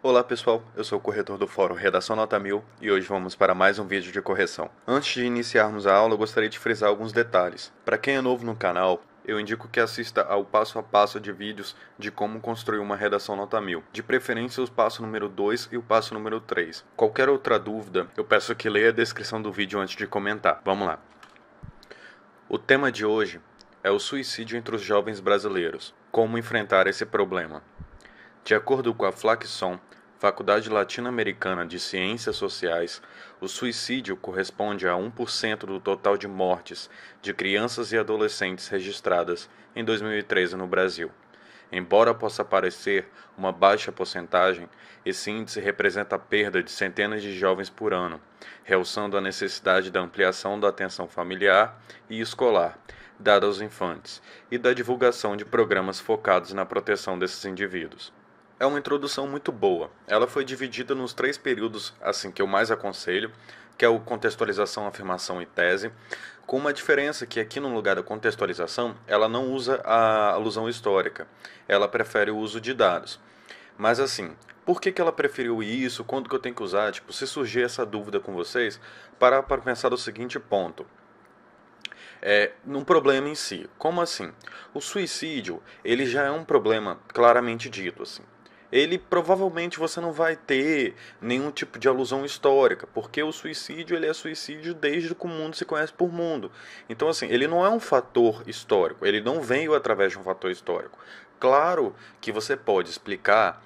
Olá pessoal, eu sou o corretor do fórum Redação Nota 1000 e hoje vamos para mais um vídeo de correção. Antes de iniciarmos a aula, eu gostaria de frisar alguns detalhes. Para quem é novo no canal, eu indico que assista ao passo a passo de vídeos de como construir uma redação Nota 1000. De preferência os passos número 2 e o passo número 3. Qualquer outra dúvida, eu peço que leia a descrição do vídeo antes de comentar. Vamos lá. O tema de hoje é o suicídio entre os jovens brasileiros. Como enfrentar esse problema? De acordo com a Flaxon, Faculdade Latino-Americana de Ciências Sociais, o suicídio corresponde a 1% do total de mortes de crianças e adolescentes registradas em 2013 no Brasil. Embora possa parecer uma baixa porcentagem, esse índice representa a perda de centenas de jovens por ano, realçando a necessidade da ampliação da atenção familiar e escolar dada aos infantes e da divulgação de programas focados na proteção desses indivíduos. É uma introdução muito boa. Ela foi dividida nos 3 períodos assim que eu mais aconselho, que é o contextualização, afirmação e tese, com uma diferença que aqui no lugar da contextualização, ela não usa a alusão histórica, ela prefere o uso de dados. Mas assim, por que ela preferiu isso? Quando que eu tenho que usar? Tipo, se surgir essa dúvida com vocês, para pensar o seguinte ponto. Num problema em si. Como assim? O suicídio, ele já é um problema claramente dito, assim. Ele provavelmente você não vai ter nenhum tipo de alusão histórica, porque o suicídio ele é suicídio desde que o mundo se conhece por mundo. Então assim, ele não é um fator histórico, ele não veio através de um fator histórico. Claro que você pode explicar,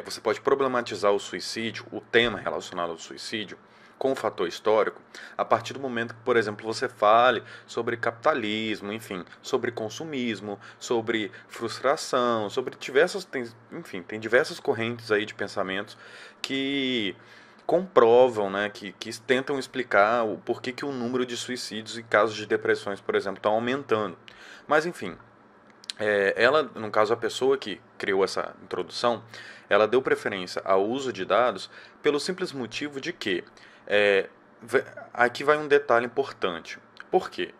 você pode problematizar o suicídio, o tema relacionado ao suicídio, com o fator histórico, a partir do momento que, por exemplo, você fale sobre capitalismo, enfim, sobre consumismo, sobre frustração, sobre diversas, tem diversas correntes aí de pensamentos que comprovam, né, que tentam explicar o porquê que o número de suicídios e casos de depressões, por exemplo, estão aumentando. Mas, enfim, ela, no caso a pessoa que criou essa introdução, ela deu preferência ao uso de dados pelo simples motivo de que, é, aqui vai um detalhe importante. Por quê?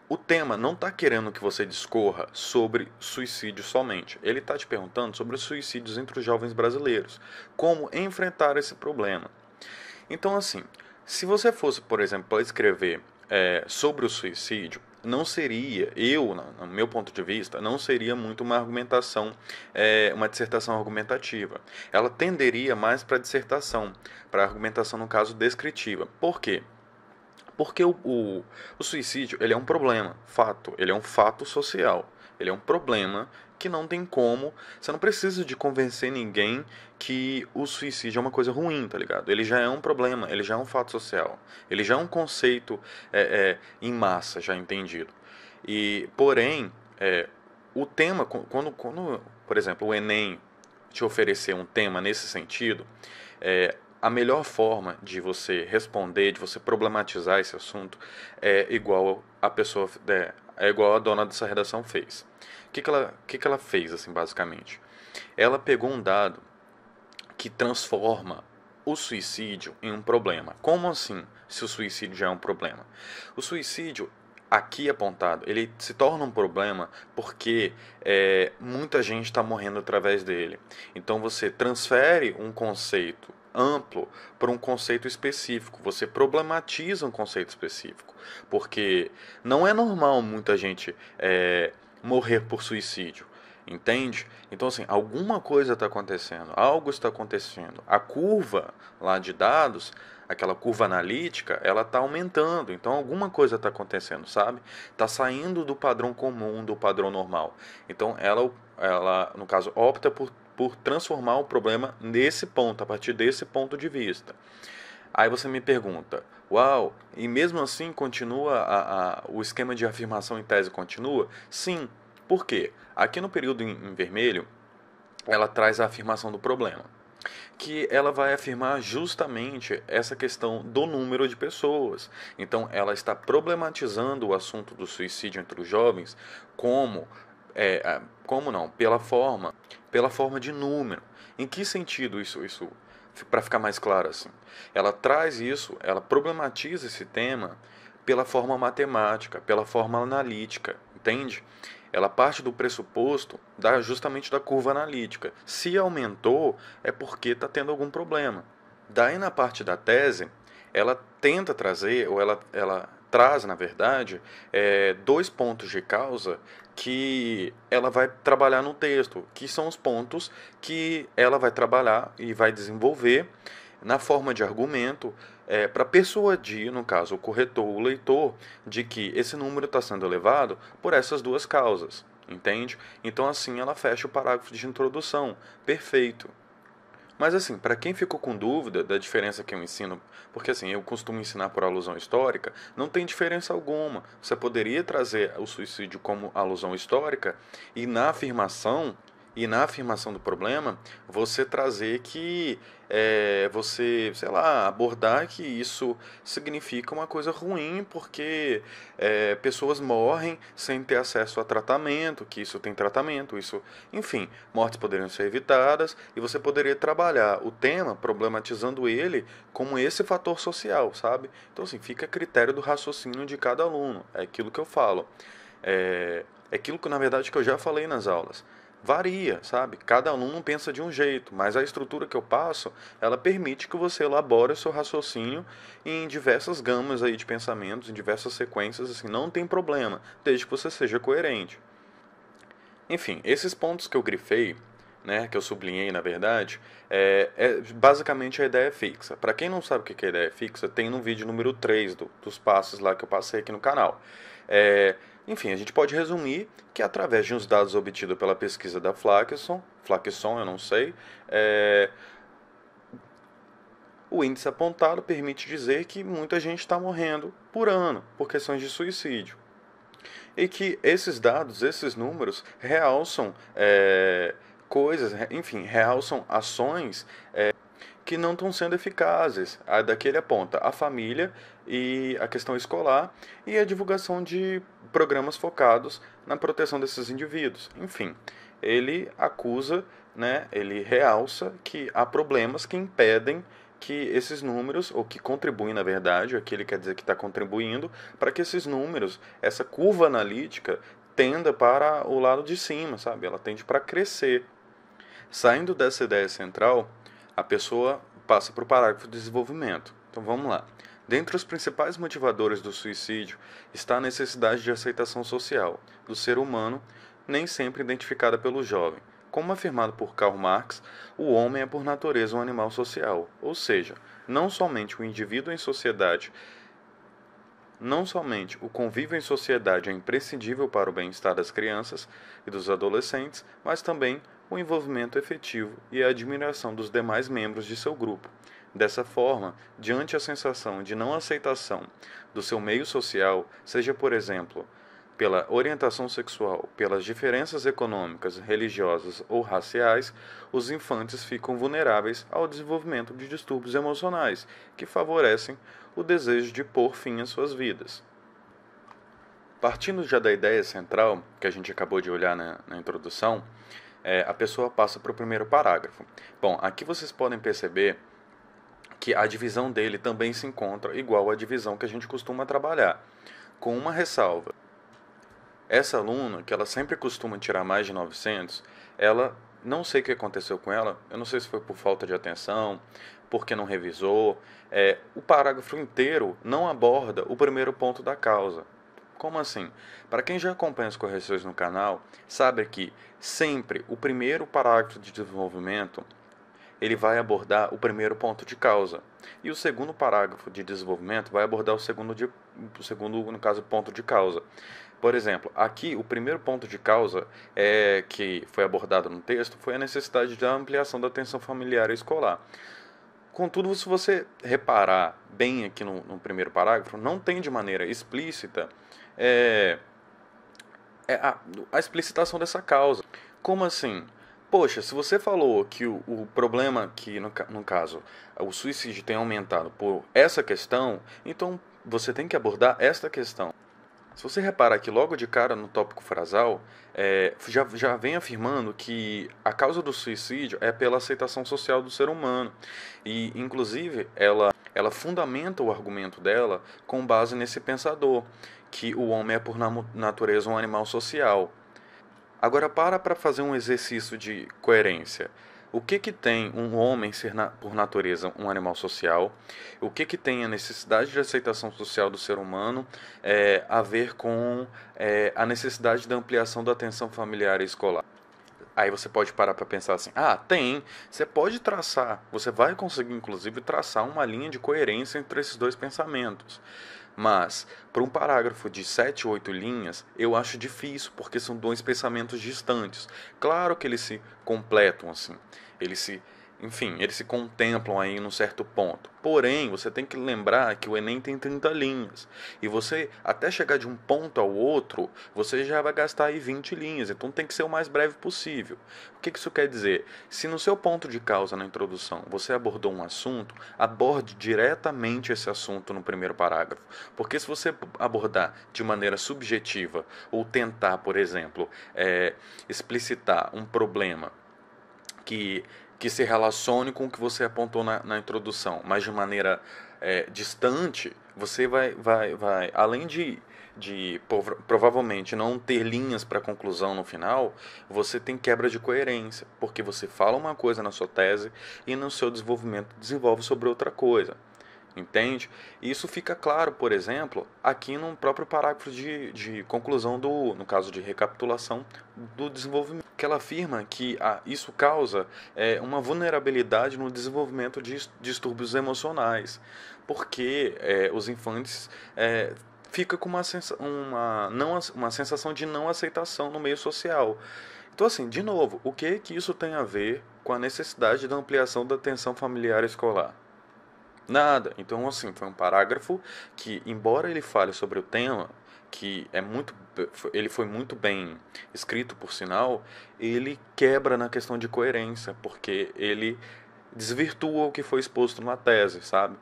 O tema não está querendo que você discorra sobre suicídio somente. Ele está te perguntando sobre os suicídios entre os jovens brasileiros. Como enfrentar esse problema. Então, assim, se você fosse, por exemplo, escrever sobre o suicídio, não seria, no meu ponto de vista, não seria muito uma argumentação, uma dissertação argumentativa. Ela tenderia mais para dissertação, para argumentação, no caso, descritiva. Por quê? Porque o suicídio ele é um problema, fato, ele é um fato social, ele é um problema que não tem como, você não precisa de convencer ninguém que o suicídio é uma coisa ruim, tá ligado? Ele já é um problema, ele já é um fato social, ele já é um conceito em massa, já entendido. E, porém, o tema, quando, por exemplo, o Enem te oferecer um tema nesse sentido, a melhor forma de você responder, de você problematizar esse assunto é igual a pessoa, é igual a dona dessa redação fez. O que ela fez, assim, basicamente? Ela pegou um dado que transforma o suicídio em um problema. Como assim, se o suicídio já é um problema? O suicídio, aqui apontado, ele se torna um problema porque muita gente está morrendo através dele. Então você transfere um conceito amplo para um conceito específico. Você problematiza um conceito específico. Porque não é normal muita gente morrer por suicídio. Entende? Então, assim, alguma coisa está acontecendo, algo está acontecendo. A curva lá de dados, aquela curva analítica, ela está aumentando. Então, alguma coisa está acontecendo, sabe? Está saindo do padrão comum, do padrão normal. Então, ela no caso, opta por transformar o problema nesse ponto, a partir desse ponto de vista. Aí você me pergunta, uau, e mesmo assim continua o esquema de afirmação em tese continua? Sim. Por quê? Aqui no período em vermelho, ela traz a afirmação do problema, que ela vai afirmar justamente essa questão do número de pessoas. Então, ela está problematizando o assunto do suicídio entre os jovens como não? Pela forma de número. Em que sentido isso para ficar mais claro assim? Ela traz isso, ela problematiza esse tema pela forma matemática, pela forma analítica, entende? ela parte do pressuposto justamente da curva analítica. Se aumentou, é porque está tendo algum problema. Daí, na parte da tese, ela tenta trazer, ou ela traz, na verdade, dois pontos de causa que ela vai trabalhar no texto, que são os pontos que ela vai trabalhar e vai desenvolver na forma de argumento para persuadir, no caso, o corretor, o leitor, de que esse número está sendo elevado por essas duas causas, entende? Então, assim, ela fecha o parágrafo de introdução. Perfeito. Mas assim, para quem ficou com dúvida da diferença que eu ensino, porque assim, eu costumo ensinar por alusão histórica, não tem diferença alguma. Você poderia trazer o suicídio como alusão histórica e na afirmação do problema, você trazer que você, sei lá, abordar que isso significa uma coisa ruim porque pessoas morrem sem ter acesso a tratamento, que isso tem tratamento, isso, enfim, mortes poderiam ser evitadas e você poderia trabalhar o tema problematizando ele como esse fator social, sabe? Então, assim, fica a critério do raciocínio de cada aluno, é aquilo que eu falo. É aquilo que, na verdade, que eu já falei nas aulas. Varia, sabe? Cada aluno pensa de um jeito, mas a estrutura que eu passo, ela permite que você elabore o seu raciocínio em diversas gamas aí de pensamentos, em diversas sequências, assim, não tem problema, desde que você seja coerente. Enfim, esses pontos que eu grifei, né, que eu sublinhei na verdade, basicamente a ideia fixa. Para quem não sabe o que é ideia fixa, tem no vídeo número 3 dos passos lá que eu passei aqui no canal. Enfim, a gente pode resumir que através de uns dados obtidos pela pesquisa da Flaxson, eu não sei, o índice apontado permite dizer que muita gente está morrendo por ano por questões de suicídio. E que esses dados, esses números, realçam coisas, enfim, realçam ações que não estão sendo eficazes. Daqui ele aponta a família e a questão escolar e a divulgação de programas focados na proteção desses indivíduos. Enfim, ele acusa, né, ele realça que há problemas que impedem que esses números, ou que contribuem na verdade, aqui ele quer dizer que está contribuindo, para que esses números, essa curva analítica, tenda para o lado de cima, sabe? Ela tende para crescer. Saindo dessa ideia central, a pessoa passa para o parágrafo de desenvolvimento. Então vamos lá. Dentre os principais motivadores do suicídio está a necessidade de aceitação social do ser humano, nem sempre identificada pelo jovem. Como afirmado por Karl Marx, o homem é por natureza um animal social, ou seja, não somente o indivíduo em sociedade, não somente o convívio em sociedade é imprescindível para o bem-estar das crianças e dos adolescentes, mas também o envolvimento efetivo e a admiração dos demais membros de seu grupo. Dessa forma, diante a sensação de não aceitação do seu meio social, seja por exemplo, pela orientação sexual, pelas diferenças econômicas, religiosas ou raciais, os infantes ficam vulneráveis ao desenvolvimento de distúrbios emocionais, que favorecem o desejo de pôr fim às suas vidas. Partindo já da ideia central, que a gente acabou de olhar na introdução, a pessoa passa para o primeiro parágrafo. Bom, aqui vocês podem perceber que a divisão dele também se encontra igual à divisão que a gente costuma trabalhar, com uma ressalva. Essa aluna, que ela sempre costuma tirar mais de 900, ela, não sei o que aconteceu com ela, eu não sei se foi por falta de atenção, porque não revisou, o parágrafo inteiro não aborda o primeiro ponto da causa. Como assim? Para quem já acompanha as correções no canal, sabe que sempre o primeiro parágrafo de desenvolvimento ele vai abordar o primeiro ponto de causa. E o segundo parágrafo de desenvolvimento vai abordar o segundo, no caso, ponto de causa. Por exemplo, aqui o primeiro ponto de causa que foi abordado no texto foi a necessidade da ampliação da atenção familiar e escolar. Contudo, se você reparar bem aqui no primeiro parágrafo, não tem de maneira explícita a explicitação dessa causa. Como assim? Poxa, se você falou que o problema que, no caso, o suicídio tem aumentado por essa questão, então você tem que abordar esta questão. Se você reparar que logo de cara no tópico frasal, já vem afirmando que a causa do suicídio é pela aceitação social do ser humano. E, inclusive, ela fundamenta o argumento dela com base nesse pensador, que o homem é por natureza um animal social. Agora para fazer um exercício de coerência. O que que tem um homem ser por natureza um animal social? O que que tem a necessidade de aceitação social do ser humano a ver com a necessidade da ampliação da atenção familiar e escolar? Aí você pode parar para pensar assim: ah, tem. Você pode traçar, você vai conseguir inclusive traçar uma linha de coerência entre esses dois pensamentos. Mas, para um parágrafo de 7, 8 linhas, eu acho difícil, porque são dois pensamentos distantes. Claro que eles se completam assim. Eles se enfim, eles se contemplam aí num certo ponto. Porém, você tem que lembrar que o Enem tem 30 linhas. E você, até chegar de um ponto ao outro, você já vai gastar aí 20 linhas. Então tem que ser o mais breve possível. O que isso quer dizer? Se no seu ponto de causa na introdução você abordou um assunto, aborde diretamente esse assunto no primeiro parágrafo. Porque se você abordar de maneira subjetiva, ou tentar, por exemplo, explicitar um problema que, que se relacione com o que você apontou na introdução, mas de maneira distante, você vai além de provavelmente não ter linhas para conclusão no final, você tem quebra de coerência, porque você fala uma coisa na sua tese e no seu desenvolvimento desenvolve sobre outra coisa. Entende? Isso fica claro, por exemplo, aqui no próprio parágrafo de conclusão no caso de recapitulação do desenvolvimento, que ela afirma que isso causa uma vulnerabilidade no desenvolvimento de distúrbios emocionais, porque os infantes fica com uma sensação de não aceitação no meio social. Então, assim, de novo, o que isso tem a ver com a necessidade da ampliação da atenção familiar escolar? Nada. Então, assim, foi um parágrafo que, embora ele fale sobre o tema, que ele foi muito bem escrito, por sinal, ele quebra na questão de coerência, porque ele desvirtua o que foi exposto na tese, sabe?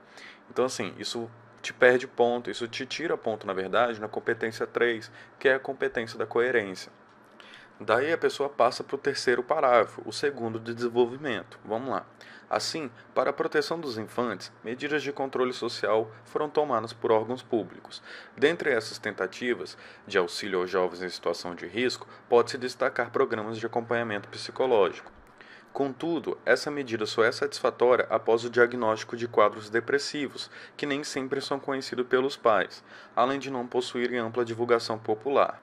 Então, assim, isso te perde ponto, isso te tira ponto, na verdade, na competência 3, que é a competência da coerência. Daí a pessoa passa para o terceiro parágrafo, o segundo de desenvolvimento. Vamos lá. Assim, para a proteção dos infantes, medidas de controle social foram tomadas por órgãos públicos. Dentre essas tentativas de auxílio aos jovens em situação de risco, pode-se destacar programas de acompanhamento psicológico. Contudo, essa medida só é satisfatória após o diagnóstico de quadros depressivos, que nem sempre são conhecidos pelos pais, além de não possuírem ampla divulgação popular.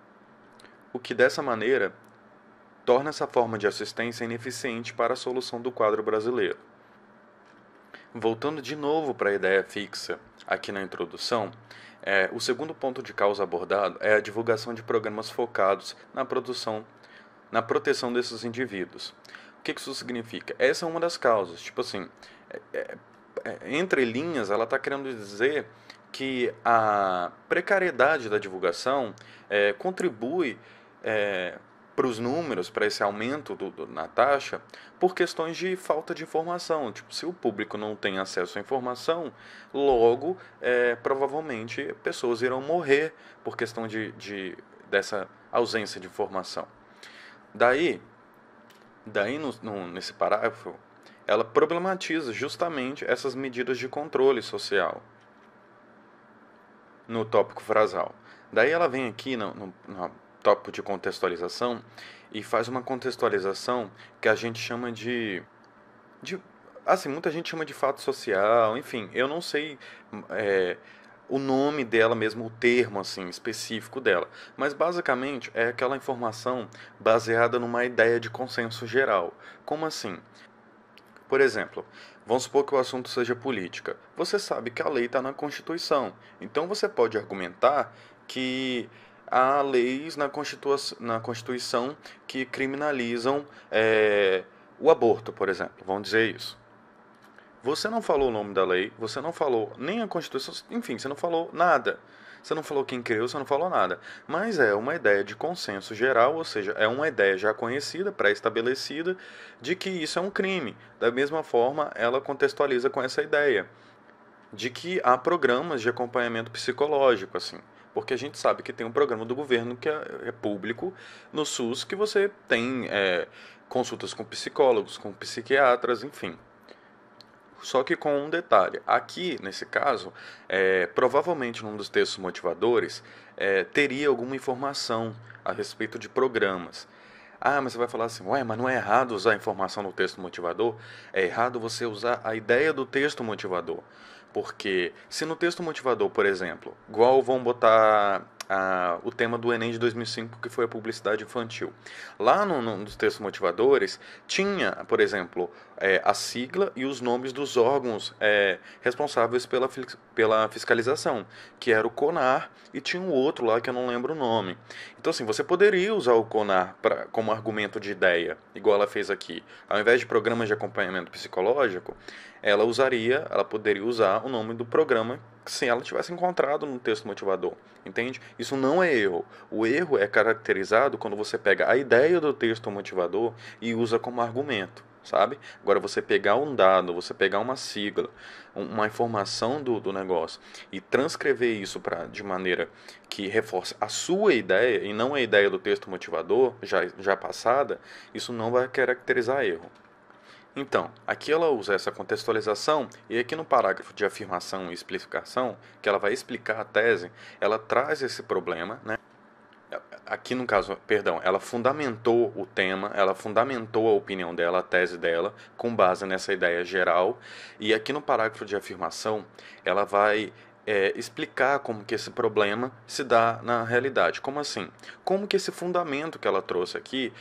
O que dessa maneira torna essa forma de assistência ineficiente para a solução do quadro brasileiro. Voltando de novo para a ideia fixa aqui na introdução, o segundo ponto de causa abordado é a divulgação de programas focados na proteção desses indivíduos. O que isso significa? Essa é uma das causas. Tipo assim, entre linhas, ela está querendo dizer que a precariedade da divulgação contribui para os números, para esse aumento na taxa, por questões de falta de informação. Tipo, se o público não tem acesso à informação, logo, provavelmente, pessoas irão morrer por questão dessa ausência de informação. Daí nesse parágrafo, ela problematiza justamente essas medidas de controle social no tópico frasal. Daí ela vem aqui no tópico de contextualização e faz uma contextualização que a gente chama assim, muita gente chama de fato social, enfim, eu não sei o nome dela mesmo, o termo assim específico dela, mas basicamente é aquela informação baseada numa ideia de consenso geral. Como assim? Por exemplo, vamos supor que o assunto seja política. Você sabe que a lei está na Constituição, então você pode argumentar que há leis na Constituição que criminalizam o aborto, por exemplo. Vamos dizer isso. Você não falou o nome da lei, você não falou nem a Constituição, enfim, você não falou nada. Você não falou quem criou, você não falou nada. Mas é uma ideia de consenso geral, ou seja, é uma ideia já conhecida, pré-estabelecida, de que isso é um crime. Da mesma forma, ela contextualiza com essa ideia de que há programas de acompanhamento psicológico, assim. Porque a gente sabe que tem um programa do governo que é público no SUS, que você tem consultas com psicólogos, com psiquiatras, enfim. Só que com um detalhe. Aqui, nesse caso, provavelmente num dos textos motivadores, teria alguma informação a respeito de programas. Ah, mas você vai falar assim, ué, mas não é errado usar a informação no texto motivador? É errado você usar a ideia do texto motivador. Porque se no texto motivador, por exemplo, igual vão botar o tema do Enem de 2005, que foi a publicidade infantil. Lá nos textos motivadores, tinha, por exemplo, a sigla e os nomes dos órgãos responsáveis pela fiscalização, que era o CONAR e tinha um outro lá que eu não lembro o nome. Então, assim, você poderia usar o CONAR como argumento de ideia, igual ela fez aqui. Ao invés de programas de acompanhamento psicológico, ela poderia usar o nome do programa se ela tivesse encontrado no texto motivador, entende? Isso não é erro. O erro é caracterizado quando você pega a ideia do texto motivador e usa como argumento, sabe? Agora, você pegar um dado, você pegar uma sigla, uma informação do negócio e transcrever isso de maneira que reforce a sua ideia e não a ideia do texto motivador já passada, isso não vai caracterizar erro. Então, aqui ela usa essa contextualização e aqui no parágrafo de afirmação e explicação, que ela vai explicar a tese, ela traz esse problema, né? Aqui no caso, perdão, ela fundamentou o tema, ela fundamentou a opinião dela, a tese dela, com base nessa ideia geral, e aqui no parágrafo de afirmação, ela vai explicar como que esse problema se dá na realidade. Como assim? Como que esse fundamento que ela trouxe aqui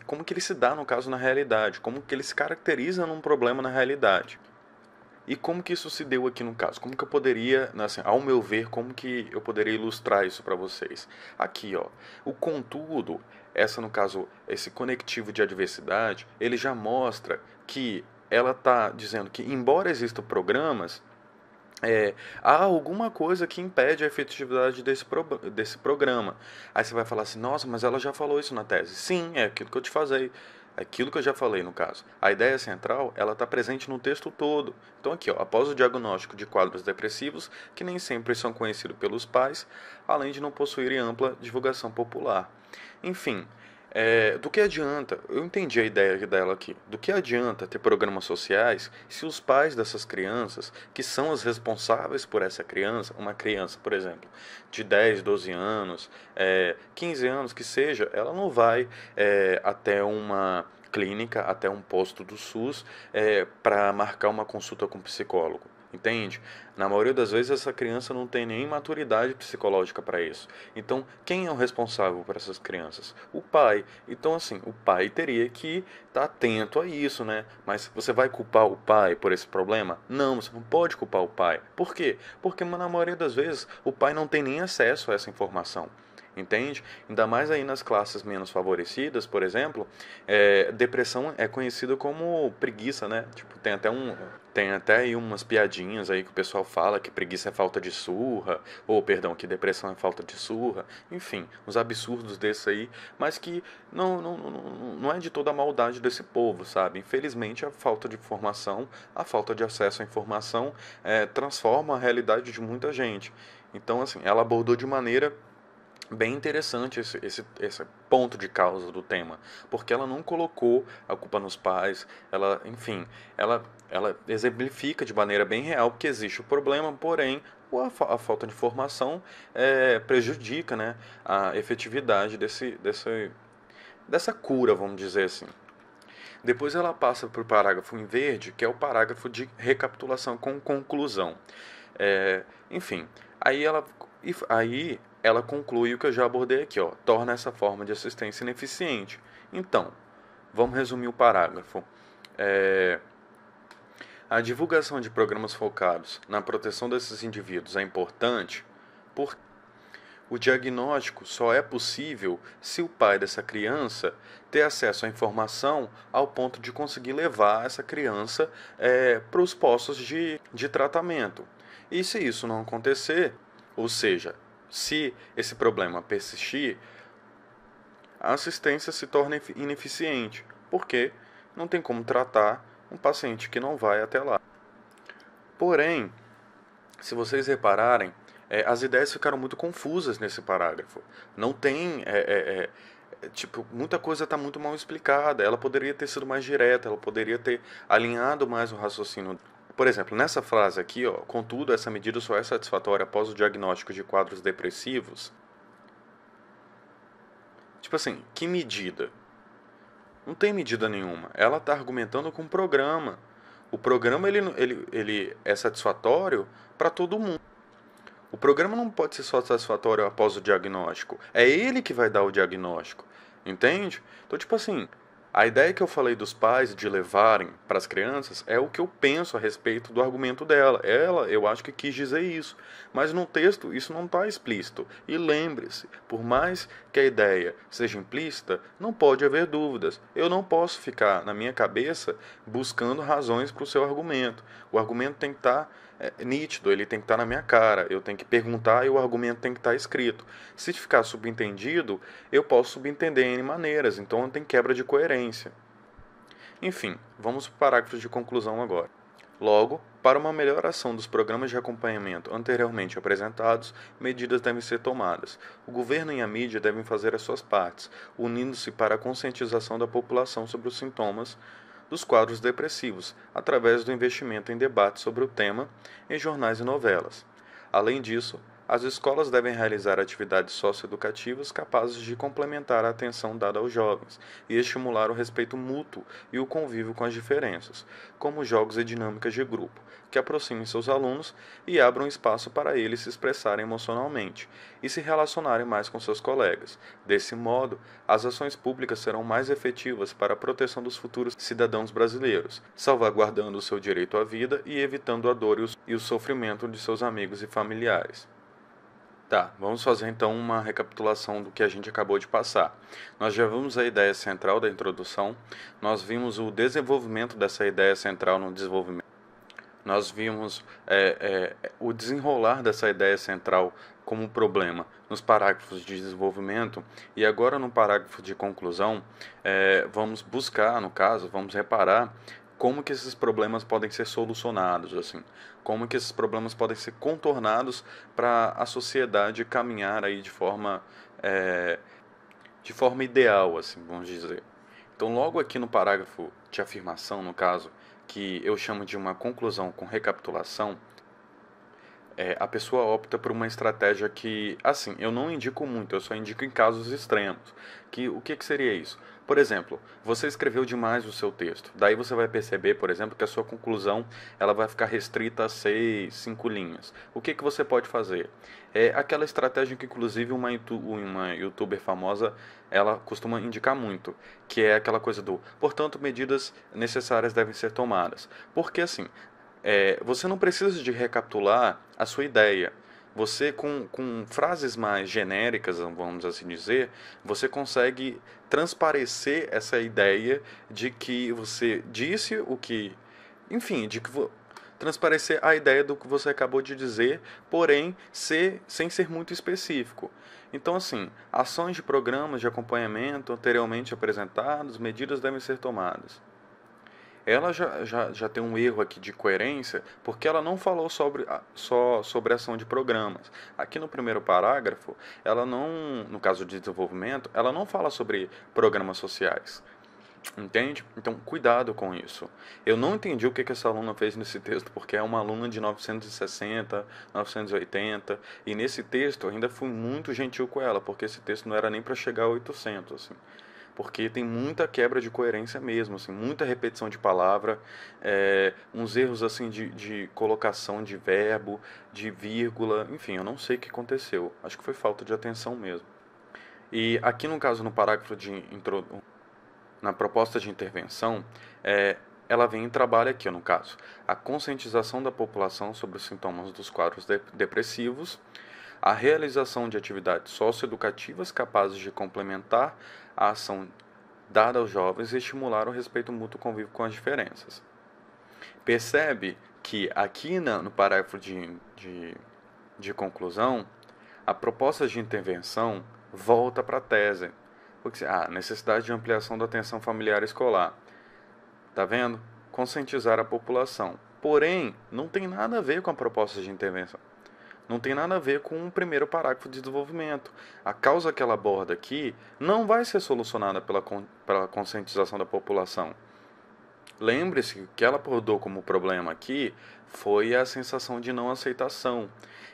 como que ele se dá no caso na realidade? Como que ele se caracteriza num problema na realidade? E como que isso se deu aqui no caso? Como que eu poderia, assim, ao meu ver, como que eu poderia ilustrar isso para vocês? Aqui, ó, o contudo, essa no caso, esse conectivo de adversidade, ele já mostra que ela está dizendo que, embora existam programas, há alguma coisa que impede a efetividade desse programa. Aí você vai falar assim, nossa, mas ela já falou isso na tese. Sim, é aquilo que eu te falei. Aquilo que eu já falei no caso. A ideia central, ela está presente no texto todo. Então aqui, ó, após o diagnóstico de quadros depressivos, que nem sempre são conhecidos pelos pais, além de não possuírem ampla divulgação popular. Enfim, do que adianta, eu entendi a ideia dela aqui, do que adianta ter programas sociais se os pais dessas crianças, que são os responsáveis por essa criança, uma criança, por exemplo, de 10, 12 anos, 15 anos que seja, ela não vai até uma clínica, até um posto do SUS para marcar uma consulta com um psicólogo. Entende? Na maioria das vezes essa criança não tem nem maturidade psicológica para isso. Então, quem é o responsável por essas crianças? O pai. Então, assim, o pai teria que estar atento a isso, né? Mas você vai culpar o pai por esse problema? Não, você não pode culpar o pai. Por quê? Porque na maioria das vezes o pai não tem nem acesso a essa informação. Entende? Ainda mais aí nas classes menos favorecidas, por exemplo, depressão é conhecida como preguiça, né? Tipo, tem até aí umas piadinhas aí que o pessoal fala que preguiça é falta de surra, ou perdão, que depressão é falta de surra, enfim, uns absurdos desses aí, mas que não é de toda a maldade desse povo, sabe? Infelizmente a falta de informação, a falta de acesso à informação transforma a realidade de muita gente. Então, assim, ela abordou de maneira bem interessante esse ponto de causa do tema, porque ela não colocou a culpa nos pais, enfim, ela exemplifica de maneira bem real que existe o problema, porém a falta de informação prejudica, né, a efetividade dessa cura, vamos dizer assim. Depois ela passa para o parágrafo em verde, que é o parágrafo de recapitulação com conclusão. Enfim, aí ela conclui o que eu já abordei aqui, ó, torna essa forma de assistência ineficiente. Então, vamos resumir o parágrafo. A divulgação de programas focados na proteção desses indivíduos é importante porque o diagnóstico só é possível se o pai dessa criança ter acesso à informação ao ponto de conseguir levar essa criança para os postos de tratamento. E se isso não acontecer, ou seja, se esse problema persistir, a assistência se torna ineficiente, porque não tem como tratar um paciente que não vai até lá. Porém, se vocês repararem, as ideias ficaram muito confusas nesse parágrafo. Não tem. Tipo, muita coisa está muito mal explicada. Ela poderia ter sido mais direta, ela poderia ter alinhado mais o raciocínio. Por exemplo, nessa frase aqui, ó, contudo, essa medida só é satisfatória após o diagnóstico de quadros depressivos. Tipo assim, que medida? Não tem medida nenhuma. Ela está argumentando com o programa. O programa ele é satisfatório para todo mundo. O programa não pode ser só satisfatório após o diagnóstico. É ele que vai dar o diagnóstico. Entende? Então, tipo assim, a ideia que eu falei dos pais de levarem para as crianças é o que eu penso a respeito do argumento dela. Ela, eu acho que quis dizer isso. Mas no texto isso não está explícito. E lembre-se, por mais que a ideia seja implícita, não pode haver dúvidas. Eu não posso ficar na minha cabeça buscando razões para o seu argumento. O argumento tem que estar nítido, ele tem que estar na minha cara. Eu tenho que perguntar e o argumento tem que estar escrito. Se ficar subentendido, eu posso subentender em maneiras, então tem quebra de coerência. Enfim, vamos para o parágrafo de conclusão agora. Logo, para uma melhor ação dos programas de acompanhamento anteriormente apresentados, medidas devem ser tomadas. O governo e a mídia devem fazer as suas partes, unindo-se para a conscientização da população sobre os sintomas dos quadros depressivos, através do investimento em debates sobre o tema em jornais e novelas. Além disso, as escolas devem realizar atividades socioeducativas capazes de complementar a atenção dada aos jovens e estimular o respeito mútuo e o convívio com as diferenças, como jogos e dinâmicas de grupo, que aproximem seus alunos e abram espaço para eles se expressarem emocionalmente e se relacionarem mais com seus colegas. Desse modo, as ações públicas serão mais efetivas para a proteção dos futuros cidadãos brasileiros, salvaguardando o seu direito à vida e evitando a dor e o sofrimento de seus amigos e familiares. Tá, vamos fazer então uma recapitulação do que a gente acabou de passar. Nós já vimos a ideia central da introdução, nós vimos o desenvolvimento dessa ideia central no desenvolvimento, nós vimos o desenrolar dessa ideia central como problema nos parágrafos de desenvolvimento e agora no parágrafo de conclusão vamos buscar, no caso, vamos reparar como que esses problemas podem ser solucionados, assim, como que esses problemas podem ser contornados para a sociedade caminhar aí de forma ideal, assim, vamos dizer. Então, logo aqui no parágrafo de afirmação, no caso, que eu chamo de uma conclusão com recapitulação, a pessoa opta por uma estratégia que, assim, eu não indico muito, eu só indico em casos extremos. O que seria isso? Por exemplo, você escreveu demais o seu texto. Daí você vai perceber, por exemplo, que a sua conclusão ela vai ficar restrita a 6, 5 linhas. O que você pode fazer? É aquela estratégia que, inclusive, uma youtuber famosa ela costuma indicar muito, que é aquela coisa do, portanto, medidas necessárias devem ser tomadas. Porque, assim, você não precisa de recapitular a sua ideia. Você, com frases mais genéricas, vamos assim dizer, você consegue transparecer essa ideia de que você disse o que. Enfim, transparecer a ideia do que você acabou de dizer, porém sem ser muito específico. Então, assim, ações de programas de acompanhamento anteriormente apresentados, medidas devem ser tomadas. Ela já tem um erro aqui de coerência, porque ela não falou só sobre ação de programas. Aqui no primeiro parágrafo, ela não, no caso de desenvolvimento, ela não fala sobre programas sociais. Entende? Então, cuidado com isso. Eu não entendi o que essa aluna fez nesse texto, porque é uma aluna de 960, 980, e nesse texto eu ainda fui muito gentil com ela, porque esse texto não era nem para chegar a 800, assim. Porque tem muita quebra de coerência mesmo, assim, muita repetição de palavra, uns erros assim de colocação de verbo, de vírgula, enfim, eu não sei o que aconteceu. Acho que foi falta de atenção mesmo. E aqui no caso, no parágrafo na proposta de intervenção, ela vem e trabalha aqui, no caso, a conscientização da população sobre os sintomas dos quadros depressivos, a realização de atividades socioeducativas capazes de complementar a ação dada aos jovens e estimular o respeito mútuo e convívio com as diferenças. Percebe que aqui no parágrafo de conclusão, a proposta de intervenção volta para a tese. Porque, necessidade de ampliação da atenção familiar escolar. Tá vendo? Conscientizar a população. Porém, não tem nada a ver com a proposta de intervenção. Não tem nada a ver com o primeiro parágrafo de desenvolvimento. A causa que ela aborda aqui não vai ser solucionada pela conscientização da população. Lembre-se que o que ela abordou como problema aqui foi a sensação de não aceitação.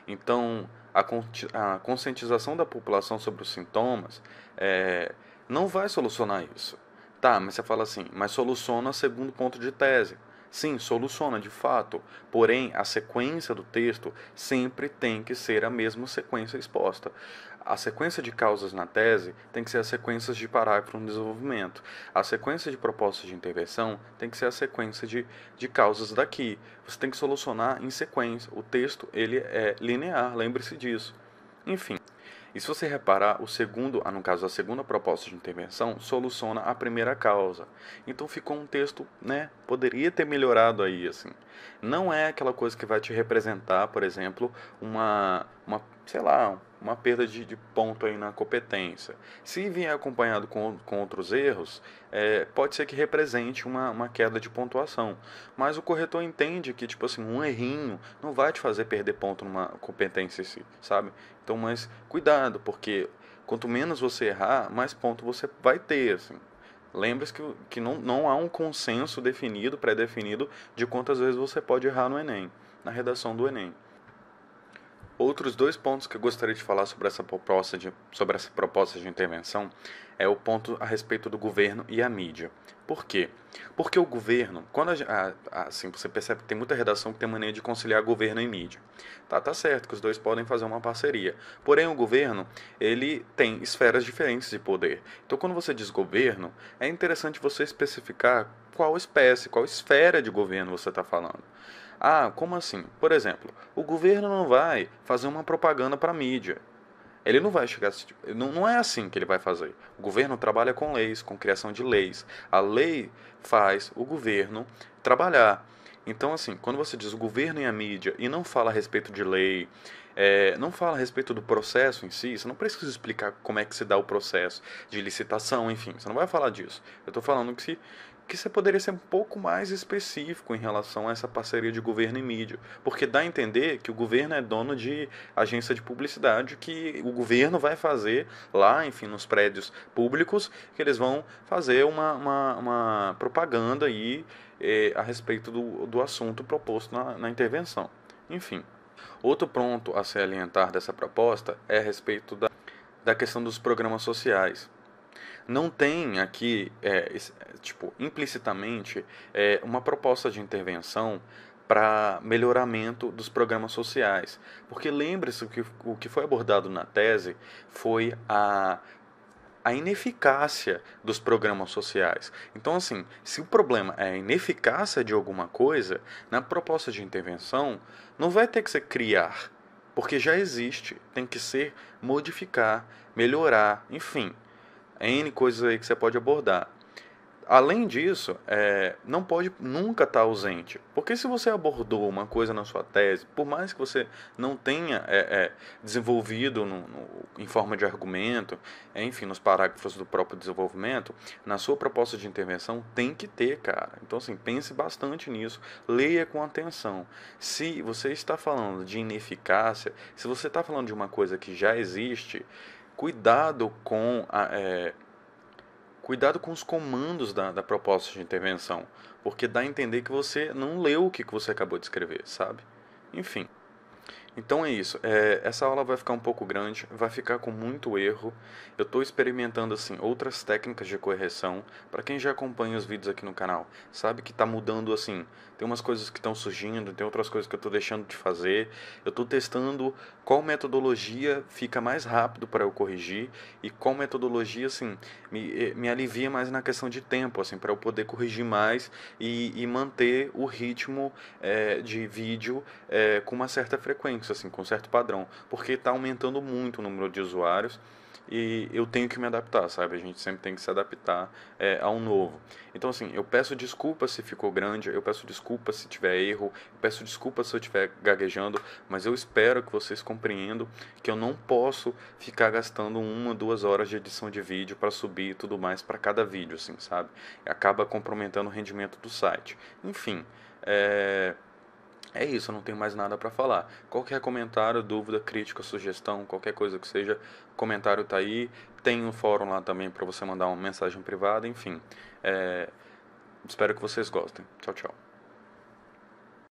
Então, a conscientização da população sobre os sintomas não vai solucionar isso. Tá, mas você fala assim, mas soluciona segundo ponto de tese. Sim, soluciona de fato, porém a sequência do texto sempre tem que ser a mesma sequência exposta. A sequência de causas na tese tem que ser as sequências de parágrafo no desenvolvimento. A sequência de propostas de intervenção tem que ser a sequência de causas daqui. Você tem que solucionar em sequência. O texto ele é linear, lembre-se disso. Enfim. E se você reparar, no caso a segunda proposta de intervenção, soluciona a primeira causa. Então ficou um texto, né, poderia ter melhorado aí, assim. Não é aquela coisa que vai te representar, por exemplo, sei lá, uma perda de ponto aí na competência. Se vier acompanhado com outros erros, pode ser que represente uma queda de pontuação. Mas o corretor entende que, tipo assim, um errinho não vai te fazer perder ponto numa competência em si, sabe? Então, mas cuidado, porque quanto menos você errar, mais ponto você vai ter, assim. Lembre-se que não há um consenso definido, pré-definido, de quantas vezes você pode errar no Enem, na redação do Enem. Outros dois pontos que eu gostaria de falar sobre essa proposta de intervenção é o ponto a respeito do governo e a mídia. Por quê? Porque o governo, assim, você percebe que tem muita redação que tem mania de conciliar governo e mídia. Tá certo que os dois podem fazer uma parceria. Porém, o governo, ele tem esferas diferentes de poder. Então, quando você diz governo, é interessante você especificar qual espécie, qual esfera de governo você está falando. Ah, como assim? Por exemplo, o governo não vai fazer uma propaganda para a mídia. Ele não vai chegar. Não é assim que ele vai fazer. O governo trabalha com leis, com criação de leis. A lei faz o governo trabalhar. Então, assim, quando você diz o governo e a mídia e não fala a respeito de lei, não fala a respeito do processo em si, você não precisa explicar como é que se dá o processo de licitação, enfim, você não vai falar disso. Eu estou falando que você poderia ser um pouco mais específico em relação a essa parceria de governo e mídia, porque dá a entender que o governo é dono de agência de publicidade, que o governo vai fazer lá, enfim, nos prédios públicos, que eles vão fazer uma propaganda aí a respeito do assunto proposto na intervenção. Enfim, outro ponto a se alientar dessa proposta é a respeito da questão dos programas sociais. Não tem aqui, tipo, implicitamente, uma proposta de intervenção para melhoramento dos programas sociais. Porque lembre-se que o que foi abordado na tese foi a ineficácia dos programas sociais. Então, assim, se o problema é a ineficácia de alguma coisa, na proposta de intervenção, não vai ter que ser criar, porque já existe, tem que ser modificar, melhorar, enfim. N coisas aí que você pode abordar. Além disso, não pode nunca estar ausente. Porque se você abordou uma coisa na sua tese, por mais que você não tenha desenvolvido em forma de argumento, enfim, nos parágrafos do próprio desenvolvimento, na sua proposta de intervenção tem que ter, cara. Então, assim, pense bastante nisso, leia com atenção. Se você está falando de ineficácia, se você está falando de uma coisa que já existe, cuidado cuidado com os comandos da proposta de intervenção, porque dá a entender que você não leu o que você acabou de escrever, sabe? Enfim. Então é isso. Essa aula vai ficar um pouco grande, vai ficar com muito erro. Eu estou experimentando assim outras técnicas de correção. Para quem já acompanha os vídeos aqui no canal, sabe que está mudando assim. Tem umas coisas que estão surgindo, tem outras coisas que eu estou deixando de fazer. Eu estou testando qual metodologia fica mais rápido para eu corrigir e qual metodologia assim me alivia mais na questão de tempo, assim, para eu poder corrigir mais e manter o ritmo de vídeo com uma certa frequência, assim, com um certo padrão, porque está aumentando muito o número de usuários e eu tenho que me adaptar, sabe? A gente sempre tem que se adaptar ao novo. Então, assim, eu peço desculpas se ficou grande, eu peço desculpas se tiver erro, eu peço desculpas se eu estiver gaguejando, mas eu espero que vocês compreendam que eu não posso ficar gastando 1, 2 horas de edição de vídeo para subir e tudo mais para cada vídeo, assim, sabe? Acaba comprometendo o rendimento do site. Enfim, é isso, eu não tenho mais nada para falar. Qualquer comentário, dúvida, crítica, sugestão, qualquer coisa que seja, comentário tá aí. Tem um fórum lá também para você mandar uma mensagem privada, enfim. Espero que vocês gostem. Tchau, tchau.